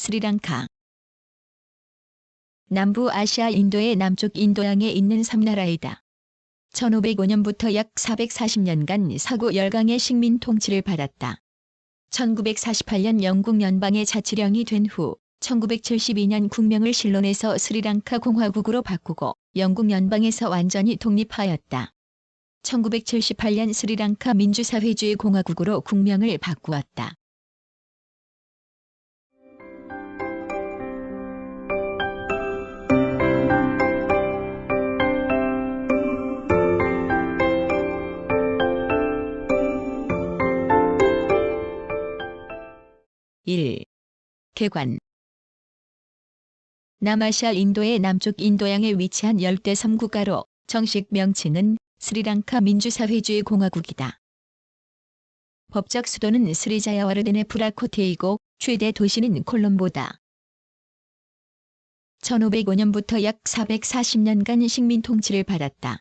스리랑카. 남부 아시아 인도의 남쪽 인도양에 있는 섬나라이다. 1505년부터 약 440년간 서구 열강의 식민 통치를 받았다. 1948년 영국 연방의 자치령이 된 후 1972년 국명을 실론에서 스리랑카 공화국으로 바꾸고 영국 연방에서 완전히 독립하였다. 1978년 스리랑카 민주사회주의 공화국으로 국명을 바꾸었다. (1) 개관. 남아시아 인도의 남쪽 인도양에 위치한 열대섬 국가로 정식 명칭은 스리랑카 민주사회주의 공화국이다. 법적 수도는 스리자야와르딘의 프라코테이고 최대 도시는 콜롬보다. 1505년부터 약 440년간 식민 통치를 받았다.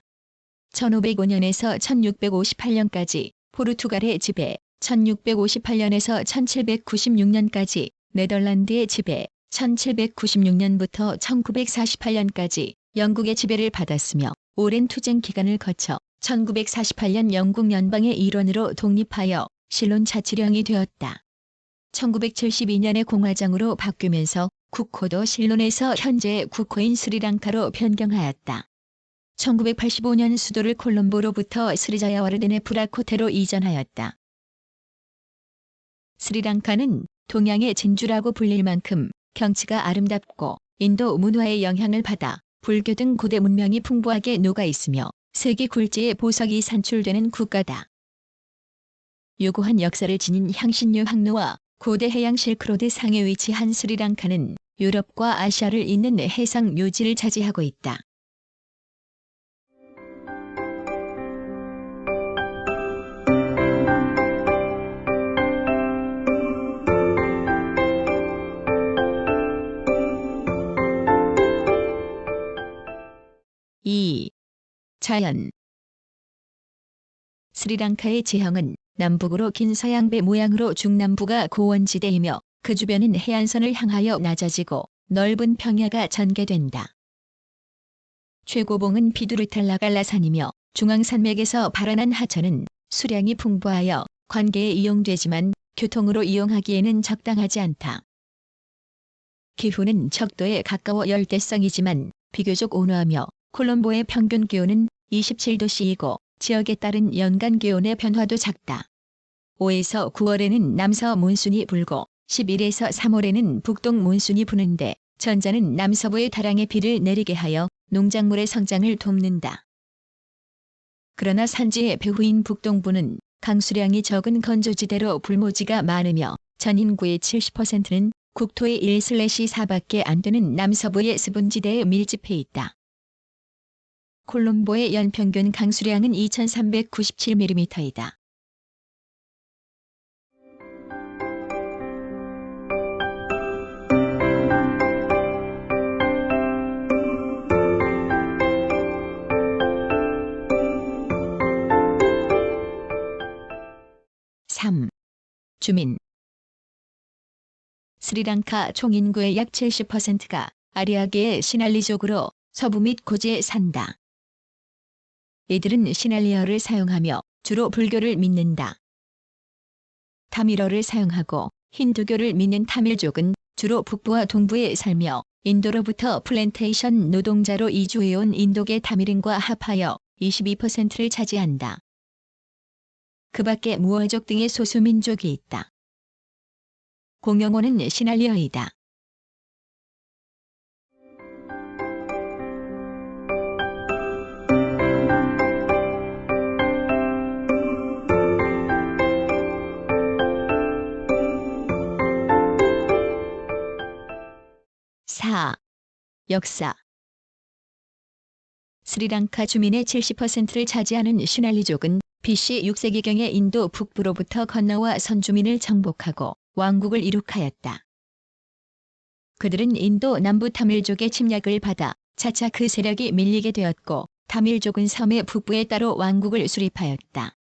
1505년에서 1658년까지 포르투갈의 지배, 1658년에서 1796년까지 네덜란드의 지배, 1796년부터 1948년까지 영국의 지배를 받았으며 오랜 투쟁 기간을 거쳐 1948년 영국 연방의 일원으로 독립하여 실론 자치령이 되었다. 1972년에 공화정으로 바뀌면서 국호도 실론에서 현재의 국호인 스리랑카로 변경하였다. 1985년 수도를 콜롬보로부터 스리자야와르딘의 프라코테로 이전하였다. 스리랑카는 동양의 진주라고 불릴 만큼 경치가 아름답고 인도 문화의 영향을 받아 불교 등 고대 문명이 풍부하게 녹아 있으며 세계 굴지의 보석이 산출되는 국가다. 유구한 역사를 지닌 향신료 항로와 고대 해양 실크로드 상에 위치한 스리랑카는 유럽과 아시아를 잇는 해상 요지를 차지하고 있다. (2) 자연. 스리랑카의 지형은 남북으로 긴 서양배 모양으로 중남부가 고원지대이며 그 주변은 해안선을 향하여 낮아지고 넓은 평야가 전개된다. 최고봉은 비두르탈라갈라산이며 중앙산맥에서 발원한 하천은 수량이 풍부하여 관계에 이용되지만 교통으로 이용하기에는 적당하지 않다. 기후는 적도에 가까워 열대성이지만 비교적 온화하며 콜롬보의 평균 기온은 27도씨이고 지역에 따른 연간 기온의 변화도 작다. 5에서 9월에는 남서 몬순이 불고 11에서 3월에는 북동 몬순이 부는데 전자는 남서부의 다량의 비를 내리게 하여 농작물의 성장을 돕는다. 그러나 산지의 배후인 북동부는 강수량이 적은 건조지대로 불모지가 많으며 전 인구의 70%는 국토의 1/4밖에 안 되는 남서부의 수분지대에 밀집해 있다. 콜롬보의 연평균 강수량은 2397mm이다. (3) 주민. 스리랑카 총인구의 약 70%가 아리아계의 시날리족으로 서부 및 고지에 산다. 이들은 시날리어를 사용하며 주로 불교를 믿는다. 타밀어를 사용하고 힌두교를 믿는 타밀족은 주로 북부와 동부에 살며 인도로부터 플랜테이션 노동자로 이주해온 인도계 타밀인과 합하여 22%를 차지한다. 그 밖에 무어족 등의 소수민족이 있다. 공용어는 시날리어이다. (4) 역사. 스리랑카 주민의 70%를 차지하는 시날리족은 BC 6세기경에 인도 북부로부터 건너와 선주민을 정복하고 왕국을 이룩하였다. 그들은 인도 남부 타밀족의 침략을 받아 차차 그 세력이 밀리게 되었고 타밀족은 섬의 북부에 따로 왕국을 수립하였다.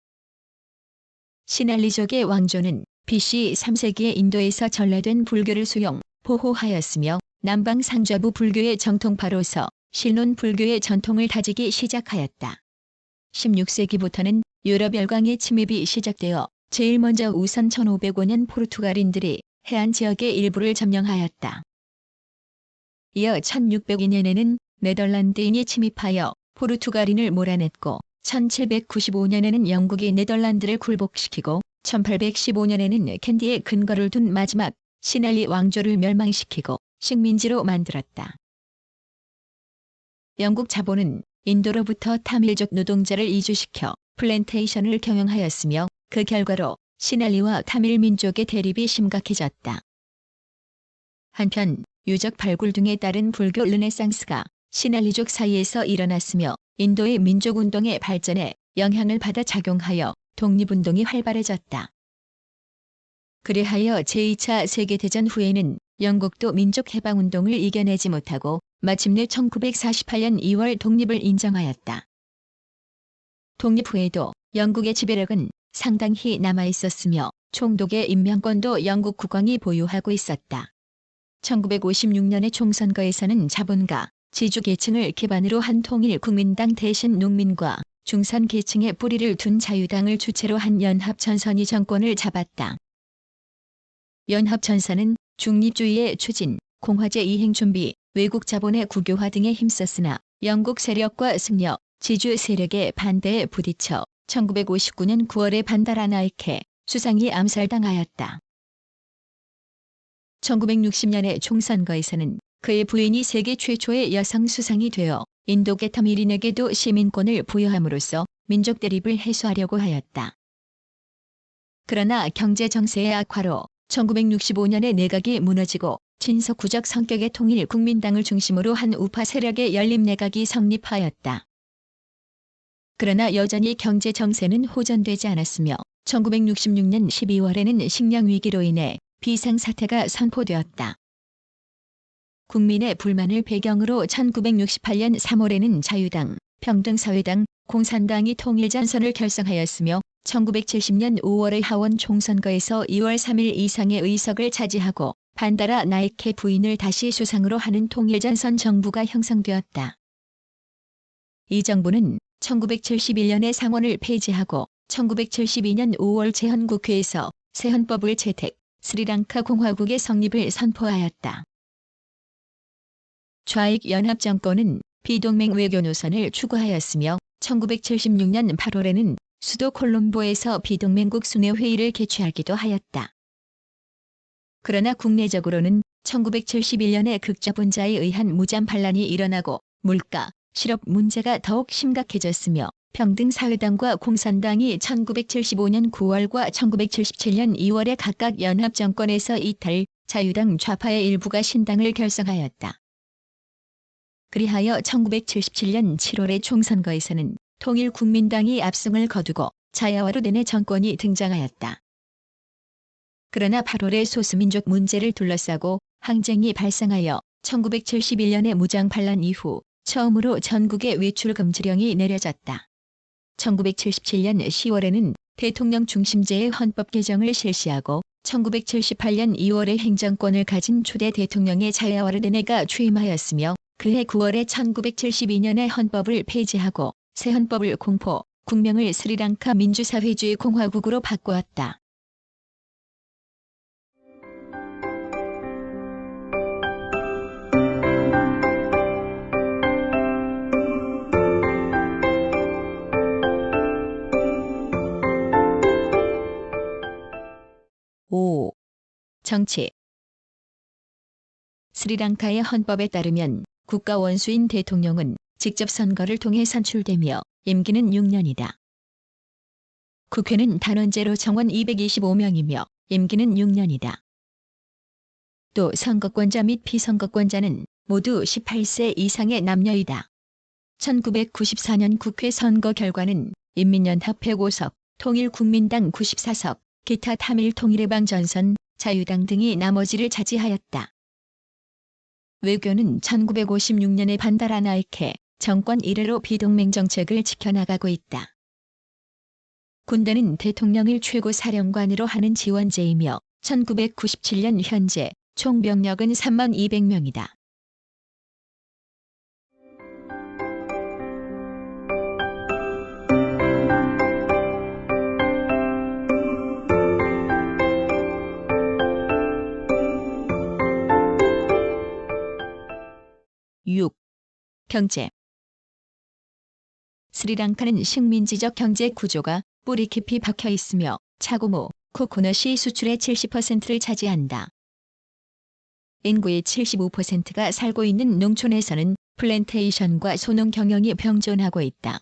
시날리족의 왕조는 BC 3세기에 인도에서 전래된 불교를 수용, 보호하였으며 남방 상좌부 불교의 정통파로서 신론 불교의 전통을 다지기 시작하였다. 16세기부터는 유럽 열강의 침입이 시작되어 제일 먼저 우선 1505년 포르투갈인들이 해안 지역의 일부를 점령하였다. 이어 1602년에는 네덜란드인이 침입하여 포르투갈인을 몰아냈고 1795년에는 영국이 네덜란드를 굴복시키고 1815년에는 캔디에 근거를 둔 마지막 시날리 왕조를 멸망시키고 식민지로 만들었다. 영국 자본은 인도로부터 타밀족 노동자를 이주시켜 플랜테이션을 경영하였으며 그 결과로 시날리와 타밀 민족의 대립이 심각해졌다. 한편 유적 발굴 등에 따른 불교 르네상스가 시날리족 사이에서 일어났으며 인도의 민족운동의 발전에 영향을 받아 작용하여 독립운동이 활발해졌다. 그리하여 제2차 세계대전 후에는 영국도 민족해방운동을 이겨내지 못하고 마침내 1948년 2월 독립을 인정하였다. 독립 후에도 영국의 지배력은 상당히 남아있었으며 총독의 임명권도 영국 국왕이 보유하고 있었다. 1956년의 총선거에서는 자본가, 지주계층을 기반으로 한 통일국민당 대신 농민과 중산계층의 뿌리를 둔 자유당을 주체로 한 연합전선이 정권을 잡았다. 연합전선은 중립주의의 추진, 공화제 이행 준비, 외국 자본의 국유화 등에 힘썼으나 영국 세력과 승려, 지주 세력의 반대에 부딪혀 1959년 9월에 반다라나이케 수상이 암살당하였다. 1960년의 총선거에서는 그의 부인이 세계 최초의 여성 수상이 되어 인도계 타밀인에게도 시민권을 부여함으로써 민족 대립을 해소하려고 하였다. 그러나 경제 정세의 악화로 1965년에 내각이 무너지고 친서구적 성격의 통일국민당을 중심으로 한 우파 세력의 연립내각이 성립하였다. 그러나 여전히 경제 정세는 호전되지 않았으며 1966년 12월에는 식량위기로 인해 비상사태가 선포되었다. 국민의 불만을 배경으로 1968년 3월에는 자유당, 평등사회당, 공산당이 통일전선을 결성하였으며 1970년 5월의 하원 총선거에서 2월 3일 이상의 의석을 차지하고 반다라 나이케 부인을 다시 수상으로 하는 통일전선 정부가 형성되었다. 이 정부는 1971년에 상원을 폐지하고 1972년 5월 제헌국회에서 새 헌법을 채택, 스리랑카 공화국의 성립을 선포하였다. 좌익 연합정권은 비동맹 외교 노선을 추구하였으며 1976년 8월에는 수도 콜롬보에서 비동맹국 순회회의를 개최하기도 하였다. 그러나 국내적으로는 1971년에 극자본자에 의한 무장 반란이 일어나고 물가, 실업 문제가 더욱 심각해졌으며 평등사회당과 공산당이 1975년 9월과 1977년 2월에 각각 연합정권에서 이탈, 자유당 좌파의 일부가 신당을 결성하였다. 그리하여 1977년 7월의 총선거에서는 통일국민당이 압승을 거두고 자야와르덴의 정권이 등장하였다. 그러나 8월에 소수민족 문제를 둘러싸고 항쟁이 발생하여 1971년의 무장 반란 이후 처음으로 전국에 외출 금지령이 내려졌다. 1977년 10월에는 대통령 중심제의 헌법 개정을 실시하고 1978년 2월에 행정권을 가진 초대 대통령의 자야와르데네가 취임하였으며 그해 9월에 1972년의 헌법을 폐지하고 새 헌법을 공포, 국명을 스리랑카 민주사회주의 공화국으로 바꾸었다. 오. 정치. 스리랑카의 헌법에 따르면 국가 원수인 대통령은 직접 선거를 통해 선출되며 임기는 6년이다. 국회는 단원제로 정원 225명이며 임기는 6년이다. 또 선거권자 및 비선거권자는 모두 18세 이상의 남녀이다. 1994년 국회 선거 결과는 인민연합 105석, 통일국민당 94석, 기타 타밀통일해방전선, 자유당 등이 나머지를 차지하였다. 외교는 1956년의 반다라나이케 정권 이래로 비동맹 정책을 지켜나가고 있다. 군대는 대통령을 최고 사령관으로 하는 지원제이며 1997년 현재 총 병력은 32,000명이다. 경제. 스리랑카는 식민지적 경제 구조가 뿌리 깊이 박혀 있으며 차고모, 코코넛이 수출의 70%를 차지한다. 인구의 75%가 살고 있는 농촌에서는 플랜테이션과 소농 경영이 병존하고 있다.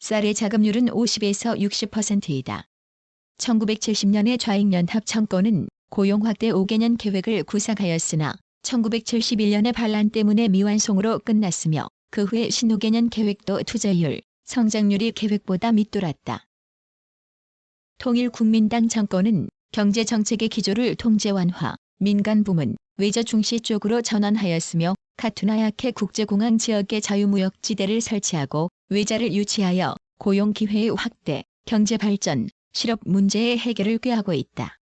쌀의 자급률은 50에서 60%이다. 1970년에 좌익연합 정권은 고용 확대 5개년 계획을 구상하였으나 1971년의 반란 때문에 미완성으로 끝났으며 그 후에 신호개년 계획도 투자율, 성장률이 계획보다 밑돌았다. 통일국민당 정권은 경제정책의 기조를 통제 완화, 민간 부문, 외저 중시 쪽으로 전환하였으며 카투나야케 국제공항 지역에 자유무역지대를 설치하고 외자를 유치하여 고용기회의 확대, 경제발전, 실업 문제의 해결을 꾀하고 있다.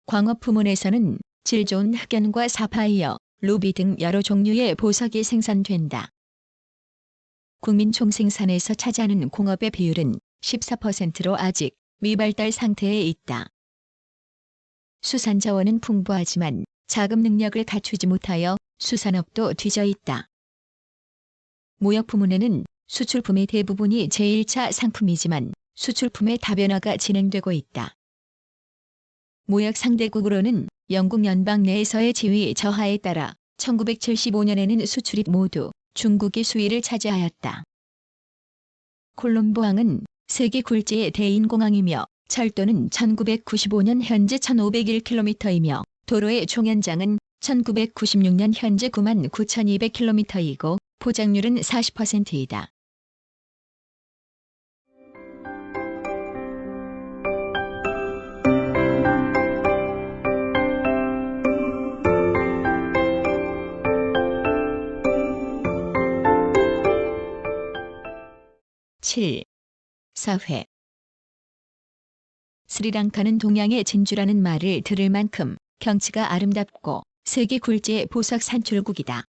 광업 부문에서는 질 좋은 흑연과 사파이어, 루비 등 여러 종류의 보석이 생산된다. 국민 총생산에서 차지하는 공업의 비율은 14%로 아직 미발달 상태에 있다. 수산자원은 풍부하지만 자급 능력을 갖추지 못하여 수산업도 뒤져 있다. 무역 부문에는 수출품의 대부분이 제1차 상품이지만 수출품의 다변화가 진행되고 있다. 무역 상대국으로는 영국 연방 내에서의 지위 저하에 따라 1975년에는 수출입 모두 중국이 수위를 차지하였다. 콜롬보항은 세계 굴지의 대인공항이며 철도는 1995년 현재 1,501km이며 도로의 총연장은 1996년 현재 99,200km이고 포장률은 40%이다. 사회. 스리랑카는 동양의 진주라는 말을 들을 만큼 경치가 아름답고 세계 굴지의 보석 산출국이다.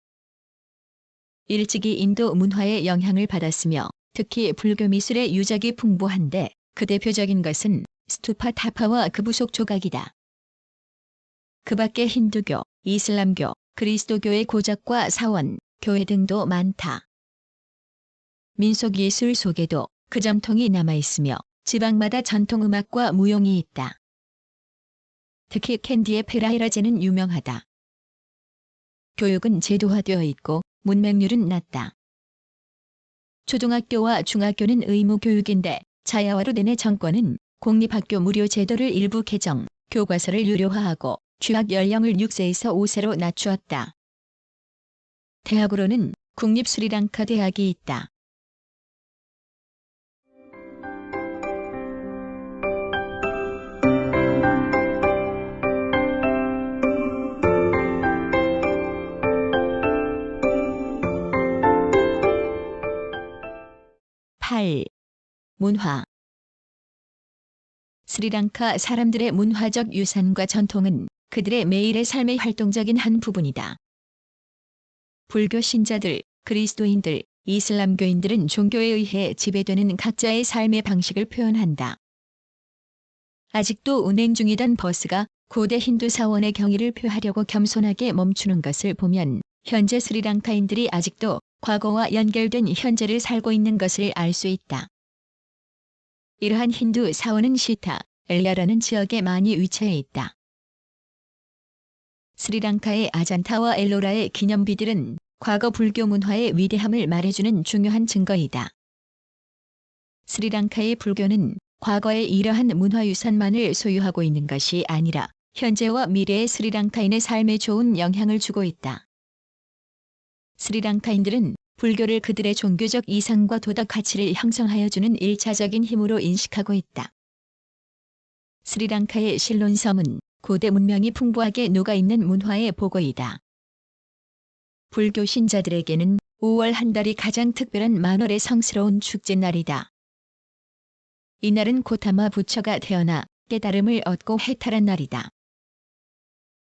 일찍이 인도 문화의 영향을 받았으며 특히 불교 미술의 유적이 풍부한데 그 대표적인 것은 스투파 타파와 그 부속 조각이다. 그 밖에 힌두교, 이슬람교, 그리스도교의 고작과 사원, 교회 등도 많다. 민속 예술 속에도 그 전통이 남아있으며 지방마다 전통음악과 무용이 있다. 특히 캔디의 페라이라제는 유명하다. 교육은 제도화되어 있고 문맹률은 낮다. 초등학교와 중학교는 의무 교육인데 자야와루덴의 정권은 공립학교 무료 제도를 일부 개정, 교과서를 유료화하고 취학 연령을 6세에서 5세로 낮추었다. 대학으로는 국립 스리랑카 대학이 있다. 문화. 스리랑카 사람들의 문화적 유산과 전통은 그들의 매일의 삶의 활동적인 한 부분이다. 불교 신자들, 그리스도인들, 이슬람교인들은 종교에 의해 지배되는 각자의 삶의 방식을 표현한다. 아직도 운행 중이던 버스가 고대 힌두 사원의 경의를 표하려고 겸손하게 멈추는 것을 보면 현재 스리랑카인들이 아직도 과거와 연결된 현재를 살고 있는 것을 알 수 있다. 이러한 힌두 사원은 시타, 엘리아라는 지역에 많이 위치해 있다. 스리랑카의 아잔타와 엘로라의 기념비들은 과거 불교 문화의 위대함을 말해주는 중요한 증거이다. 스리랑카의 불교는 과거의 이러한 문화유산만을 소유하고 있는 것이 아니라 현재와 미래의 스리랑카인의 삶에 좋은 영향을 주고 있다. 스리랑카인들은 불교를 그들의 종교적 이상과 도덕 가치를 형성하여주는 일차적인 힘으로 인식하고 있다. 스리랑카의 실론섬은 고대 문명이 풍부하게 녹아있는 문화의 보고이다. 불교 신자들에게는 5월 한 달이 가장 특별한 만월의 성스러운 축제날이다. 이날은 고타마 부처가 태어나 깨달음을 얻고 해탈한 날이다.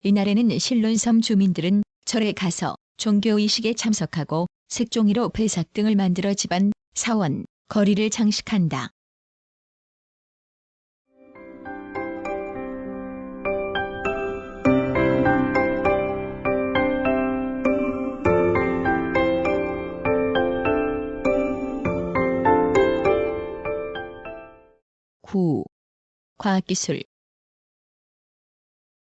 이날에는 실론섬 주민들은 절에 가서 종교의식에 참석하고 색종이로 배삭 등을 만들어 집안, 사원, 거리를 장식한다. 과학기술.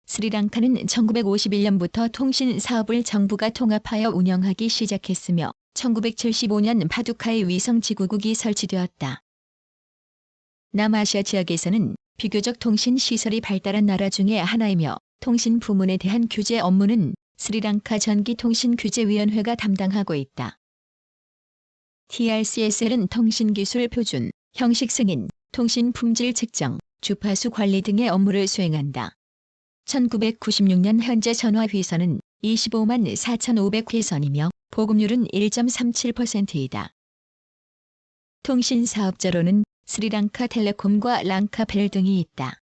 스리랑카는 1951년부터 통신 사업을 정부가 통합하여 운영하기 시작했으며 1975년 파두카에 위성 지구국이 설치되었다. 남아시아 지역에서는 비교적 통신 시설이 발달한 나라 중에 하나이며 통신 부문에 대한 규제 업무는 스리랑카 전기통신규제위원회가 담당하고 있다. TRCSL은 통신기술 표준, 형식 승인, 통신 품질 측정, 주파수 관리 등의 업무를 수행한다. 1996년 현재 전화 회선은 25만 4,500회선이며 보급률은 1.37%이다. 통신 사업자로는 스리랑카 텔레콤과 랑카벨 등이 있다.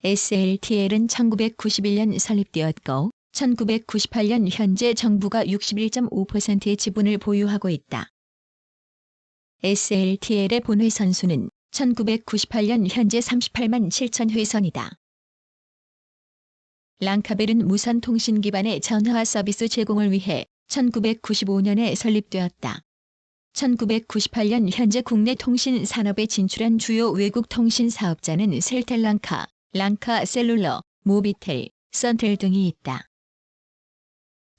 SLTL은 1991년 설립되었고 1998년 현재 정부가 61.5%의 지분을 보유하고 있다. SLTL의 본회 선수는 1998년 현재 38만 7천 회선이다. 랑카벨은 무선 통신 기반의 전화 서비스 제공을 위해 1995년에 설립되었다. 1998년 현재 국내 통신 산업에 진출한 주요 외국 통신 사업자는 셀텔랑카, 랑카셀룰러, 모비텔, 선텔 등이 있다.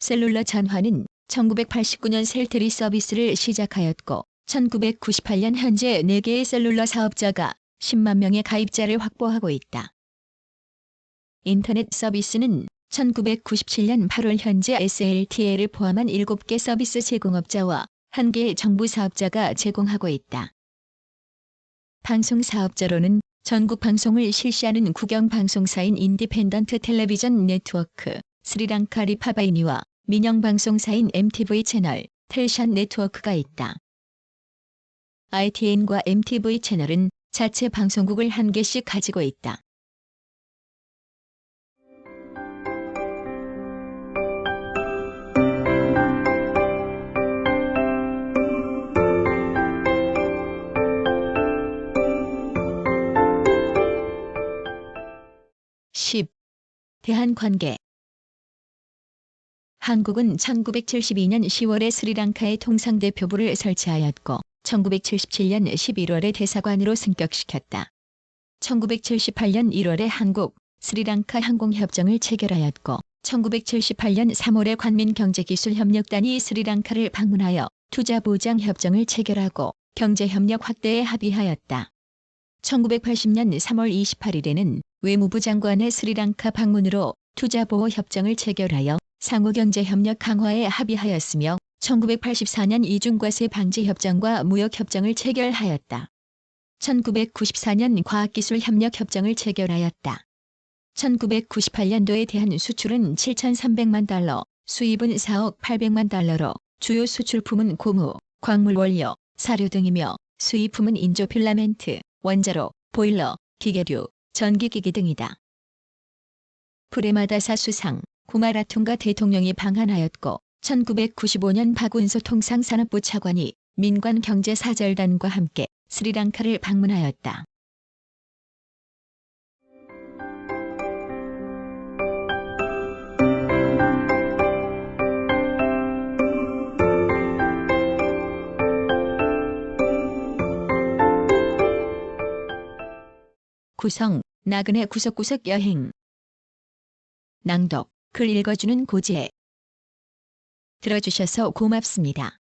셀룰러 전화는 1989년 셀텔이 서비스를 시작하였고 1998년 현재 4개의 셀룰러 사업자가 10만 명의 가입자를 확보하고 있다. 인터넷 서비스는 1997년 8월 현재 SLTL을 포함한 7개 서비스 제공업자와 1개의 정부 사업자가 제공하고 있다. 방송 사업자로는 전국 방송을 실시하는 국영방송사인 인디펜던트 텔레비전 네트워크, 스리랑카 리파바이니와 민영방송사인 MTV 채널, 텔샨 네트워크가 있다. ITN과 MTV 채널은 자체 방송국을 1개씩 가지고 있다. 대한관계. 한국은 1972년 10월에 스리랑카에 통상대표부를 설치하였고 1977년 11월에 대사관으로 승격시켰다. 1978년 1월에 한국, 스리랑카 항공협정을 체결하였고 1978년 3월에 관민경제기술협력단이 스리랑카를 방문하여 투자보장협정을 체결하고 경제협력 확대에 합의하였다. 1980년 3월 28일에는 외무부 장관의 스리랑카 방문으로 투자보호협정을 체결하여 상호경제협력 강화에 합의하였으며 1984년 이중과세 방지협정과 무역협정을 체결하였다. 1994년 과학기술협력협정을 체결하였다. 1998년도에 대한 수출은 7,300만 달러, 수입은 4억 800만 달러로 주요 수출품은 고무, 광물원료, 사료 등이며 수입품은 인조 필라멘트, 원자로, 보일러, 기계류, 전기기기 등이다. 프레마다사 수상, 구마라퉁가 대통령이 방한하였고 1995년 박운소 통상산업부 차관이 민관경제사절단과 함께 스리랑카를 방문하였다. 구성, 나그네 구석구석 여행. 낭독, 글 읽어주는 고지혜. 들어주셔서 고맙습니다.